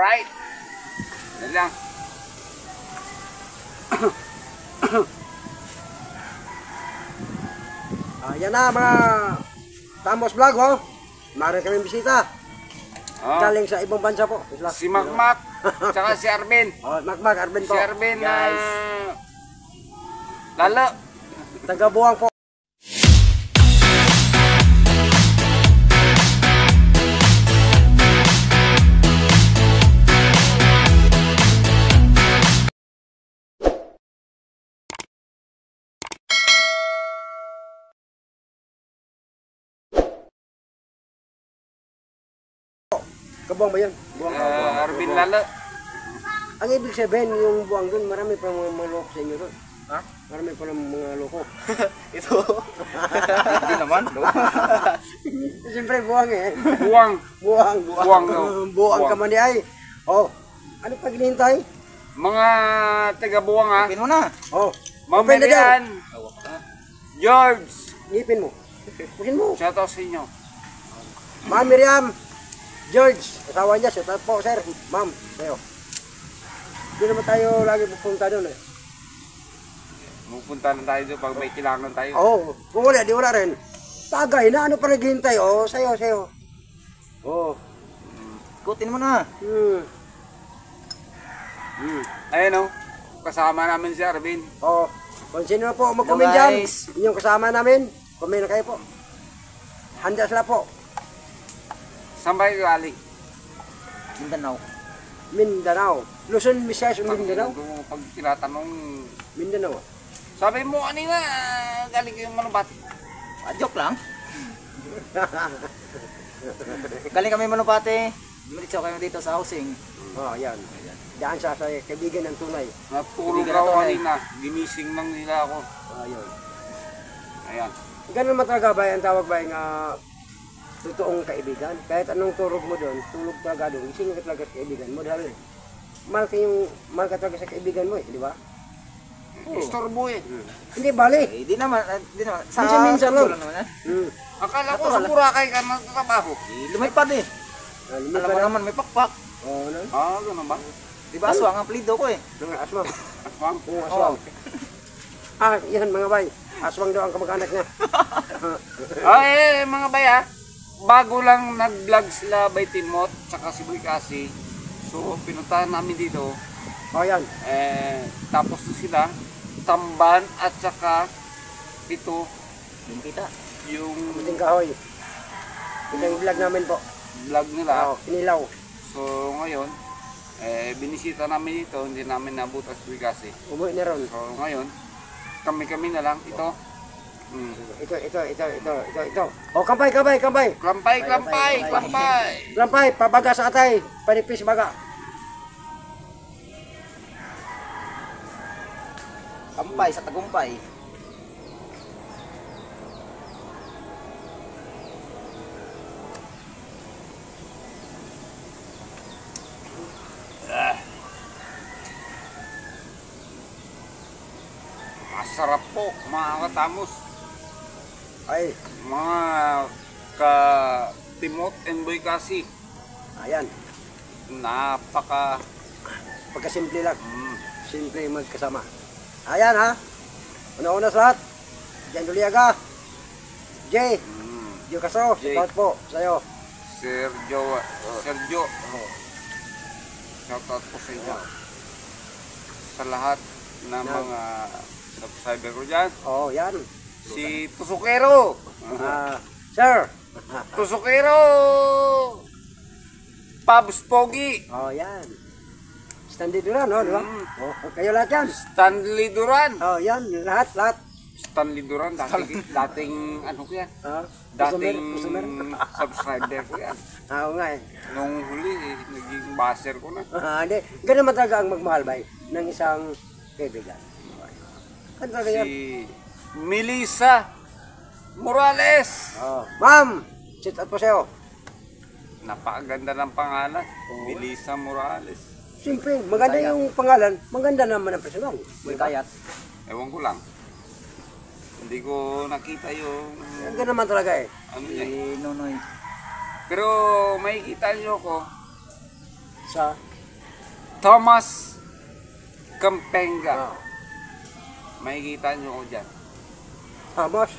Alright. Yan lang. Yan na mga Tamos Vlog, oh. Meron kami bisita. Oh. Galing sa ibang bansa po. Si Makmak, tsaka si Arvin. Oh, Makmak, Arvin po. Si Arvin, Lalo. Taga-Buwang po. Kabuang ba yan? Buwang, Arvin Lalo. Ang ibig sabihin, yung buwang doon, marami pa mga loko sa inyo doon. Ha? Marami pa mga loko. Ito. Hindi naman. Siyempre, buwang eh. Buwang. Buwang. Buwang. Buwang ka man ay. Oh, ano pag hinihintay? Mga taga-Buwang ha. Pin mo na. Oh, Ma'am open na Merian. George. ngipin mo. Pusin mo. Shout out sa inyo. Ma'am Miriam. George, asawa niya, shout out po, sir. Ma'am, sa'yo. Hindi naman tayo lagi pupunta doon eh. Pupunta na tayo doon pag may kailangan tayo. Oo, kung wala, di wala rin. Tagay na, ano pa naghihintay? Oh, sa'yo. Oh. Ikutin mo na. Ayun o. Kasama namin si Arvin. Oh. Kung sino po mag-comment dyan, guys. yung kasama namin, comment na kayo po. Handa sila po. Saan ba kayo galing? Mindanao. Mindanao. Luzon, Visayas, Mindanao. Pag tinatanong, Mindanao. sabi mo kanina, galing kayong Malubati. Joke lang. Galing kami Malupati. Dumiretso kami dito sa housing. Oh, yan. Diyan sa kaibigan ng tunay. Natulog Hindi ka ako na kanina. Ginising lang nila ako. Ayun. Ayan. Ganun naman talaga ba ang tawag ba nga totoong kaibigan? Kahit anong turog mo doon, tulog talaga doon, ising ka talaga sa kaibigan mo dahil mahal ka talaga sa kaibigan mo eh, di ba? Istorbo eh. Hindi, bali. Eh, di naman. Minsan-minsan lang. Naman, eh. Akala ko sa Boracay ka nagtatrabaho. Lumipad eh. Limit Alam ka mo na. naman, may pakpak. Oo, no? Gano'n ba? Di ba aswang ang plido ko eh. Mga aswang. Aswang? Oo, aswang. Yan mga bay. Aswang daw ang kamag-anak niya. Mga baya, bago lang nag-vlog sila by Timot, tsaka si Boy Kasi. So, pinuntahan namin dito. Yan. Tapos to sila, Tamban at tsaka ito, Yung kita. yung Buting kahoy. Ito yung vlog namin po. vlog nila. Inilaw. So, ngayon, binisita namin dito, hindi namin nabutas Boy Kasi. Umuwi na ron. So, ngayon, kami na lang. Ito. Ito. Oh, kampay. Klampay. Lampay, pabaga sa atay. Panipis baga. Kampay sa tagumpay. Masarap po, mga katamos. Ay, Mga ka-Timot and Boy Kasi. ayan. Napaka... Pagkasimple lang. Simple magkasama. Ayan ha. Una-una sa lahat. Jan Duliaga. Jay. Joe Castro. Jay. Shout po sa'yo. Sergio. Shoutout po sa inyo. Sa lahat ng mga subscriber ko dyan. Oh, yan. Si Tusukero. Sir. Tusukero. Pabs Pogi. Oh, yan. Stanley Duran, no? Di ba? Oh, kayo lahat yan. Stanley Duran. Oh, yan. Lahat. Stanley Duran. Dating ano ko yan. Dating Customer. subscriber ko yan. Oo nga eh. Nung huli, naging baser ko na. Hindi. Ganun man talaga ang magmahal ba ng isang kaibigan. Ano talaga yan? Si Melissa Morales. Oh. Ma'am, sit up po sa'yo. Napakaganda ng pangalan. Melissa Morales. Siyempre, maganda yung pangalan. Maganda naman ang personal. May kayat. Ewan ko lang. Hindi ko nakita yung Ganun naman talaga eh. ano niya. Si Nonoy. Pero makikita niyo ko Sa Thomas Campenga. Oh. Makikita nyo ko dyan. Thomas.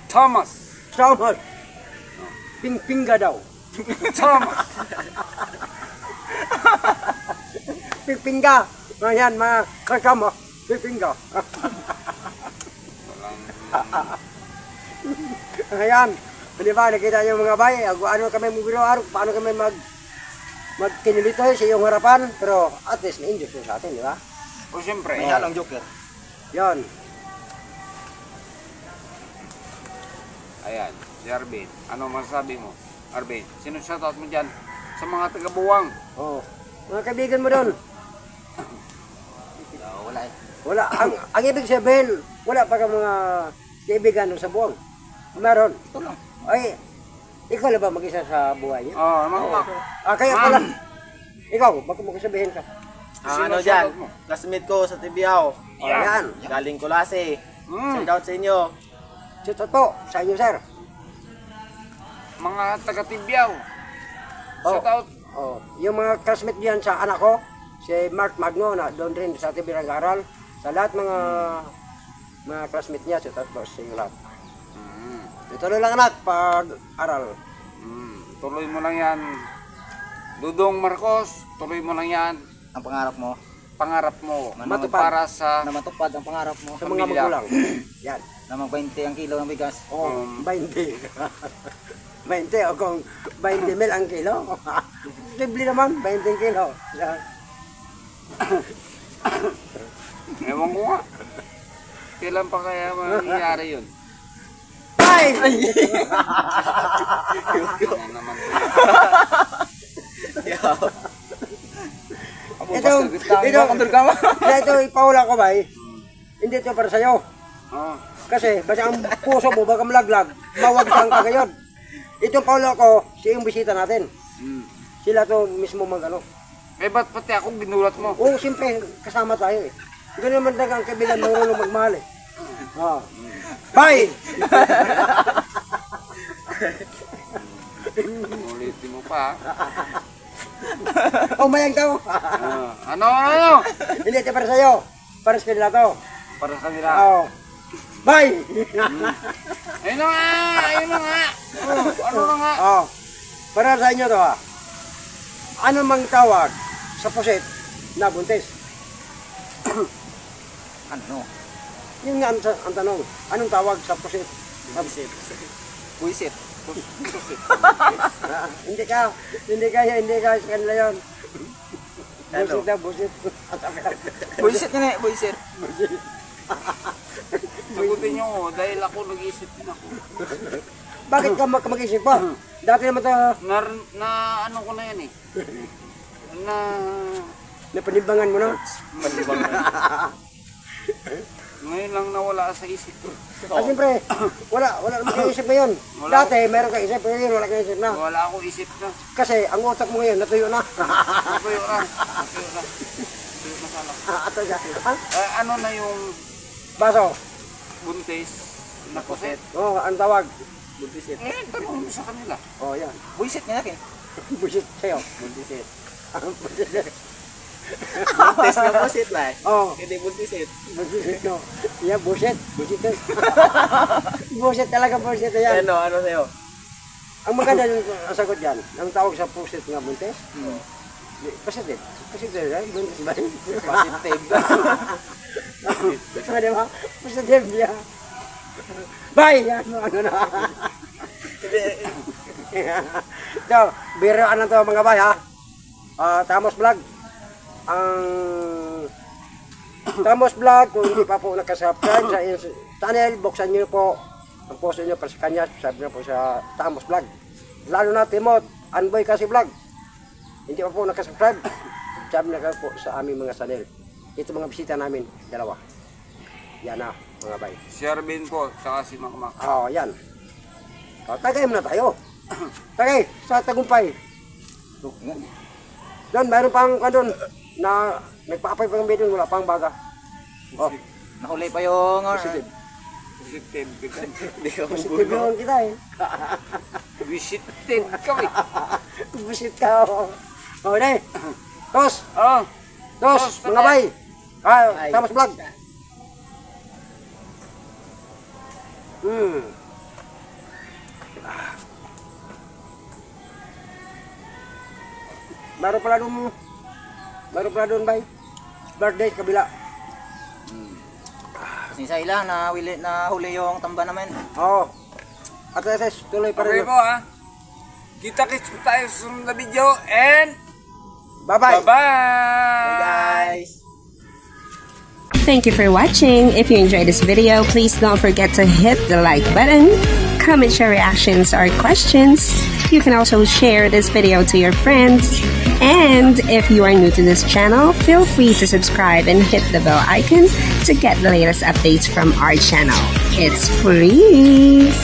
Thomas. Thomas. Pingpinga daw. Thomas. Pingpinga. Ayan, mga kasama. Pingpinga. Ayan. Di ba, nakita niyo mga bay, ano kami mabiro-araw, paano kami magkinilito sa iyong harapan, pero at least na-injure siya sa atin, di ba? O siyempre. May halong joker. Yan. Ayan, si Arvin. Ano masasabi mo? Arvin, sino shoutout mo dyan? Sa mga taga-buwang. Oh. Mga kaibigan mo doon, Wala eh. wala, ang ibig sabihin, wala pa ka mga kaibigan doon sa buwang. Meron. Ito lang. Ay, ikaw na ba mag-isa sa buhay niyo? Oh, mga Kaya pala, ikaw, baka mo sabihin ka. Sino Ano shoutout dyan? mo? Classmate ko sa Tibiao. Oh, yan. Galing Kulase. Mm. Shout out sa inyo. Shout out po sa inyo, sir. Mga taga-Tibyaw. Oh. Shoutout. Oh, yung mga classmate diyan sa anak ko, si Mark Magno na doon rin sa TV nag-aaral. Sa lahat mga classmate niya, shout out po sa inyo lahat. Ituloy lang anak pag-aral. Tuloy mo lang yan. Dudong Marcos, tuloy mo lang yan. Ang pangarap mo Pangarap mo Matupad. para sa na matupad ang pangarap mo Sa mga Pamilya. magulang. Yan. na mag-20 ang kilo ng bigas. Oh, 20. 20 o kung 20 mil ang kilo. Simple naman, 20 kilo. Yan. Ewan ko nga. Kailan pa kaya mangyayari yun? Ay! Ano naman to? Ito, ipaula ko ba hindi ito para sa'yo. Oh. Kasi, basta ang puso mo, baka malaglag, mawagtang ka ngayon. Itong paula ko, siya yung bisita natin. Sila to mismo mag-ano. Eh ba't pati ako ginulat mo? Oo, siyempre, kasama tayo eh. Gano'n naman talaga ang kabilang marunong magmahal eh. Ah. Bye! Ulitin mo pa. Oh, mayang tao. Ano? Hindi ito para sa'yo. Para sa kanila to. Para sa kanila. Oo. Bye! Ayun na nga! Ayun na nga! Oh, ano na nga? Oh. Para sa inyo to ha. Ano mang tawag sa puset na buntis? Ano? Yun nga ang tanong. Anong tawag sa puset? Buisit. Buisit. Hindi ka sa kanila yun. Ano? Busit na, busit. Buisit nga eh, buisit. Sagutin nyo ko dahil ako nag-isip din ako. Bakit ka mag-isip pa? Dati naman ta Na ano ko na yan eh. Na... napanimbangan mo na. Ngayon lang nawala sa isip ko. Siyempre, wala naman isip ngayon. Wala. Dati meron ka isip, pero ngayon wala ka isip na. Wala akong isip na. Kasi ang utak mo ngayon natuyo na. Natuyo na. Natuyo na. Natuyo na sana. Ato siya. Ano na yung Baso. buntis na kuset? Oh, ang tawag. Buisit. Eh, tanong mo sa kanila. Oh, yan. Buisit nga nakin. Busit sa'yo. Buisit. Busit. Buntis nga buisit na eh. Oh, Hindi buisit. busit no. Yeah, busit. Busit yun. Busit talaga, busit yan. Ano sa'yo? Ang maganda yung sagot yan, ang tawag sa pusit nga buntis. Positive. Positive, right? Buntis ba yun? Positive. Di ba? Positive yan. Bye! Ano na? So, biroan na to mga bay ha. Tamos Vlog. Ang Tamos Vlog, kung hindi pa po nakasubscribe sa channel, buksan nyo po ang post nyo para sa kanya. Sabi na po sa Tamos Vlog. Lalo na Timot, Anboy kasi Vlog. Hindi pa po nakasubscribe. Sabi na po sa aming mga channel. Ito mga bisita namin, dalawa. Yan na, mga bay. Si Arvin po, tsaka si Makmak. Oo, yan. Tagay muna tayo. Tagay, sa Tagumpay. Doon, mayroon pang doon na nagpaapay pang video, wala pang baga. Oh, Nahuli pa yung... positive. Positive. Hindi ka Positive yun kita eh. Visited kami. Busit ka. Oh, dahil. Tos! Oh. Tos! Tos, Mga bay! Ah, Ay. Tamos Vlog! Meron pala doon bay. Birthday kabila. Pasensya ilang na huli yung tamba namin. Oo. At SS, tuloy pa Okay rin. po ha. Kita-kits po tayo sa sunod na video and Bye-bye! bye-bye! Guys! Thank you for watching. If you enjoyed this video, please don't forget to hit the like button, comment your reactions or questions. You can also share this video to your friends. And if you are new to this channel, feel free to subscribe and hit the bell icon to get the latest updates from our channel. It's free!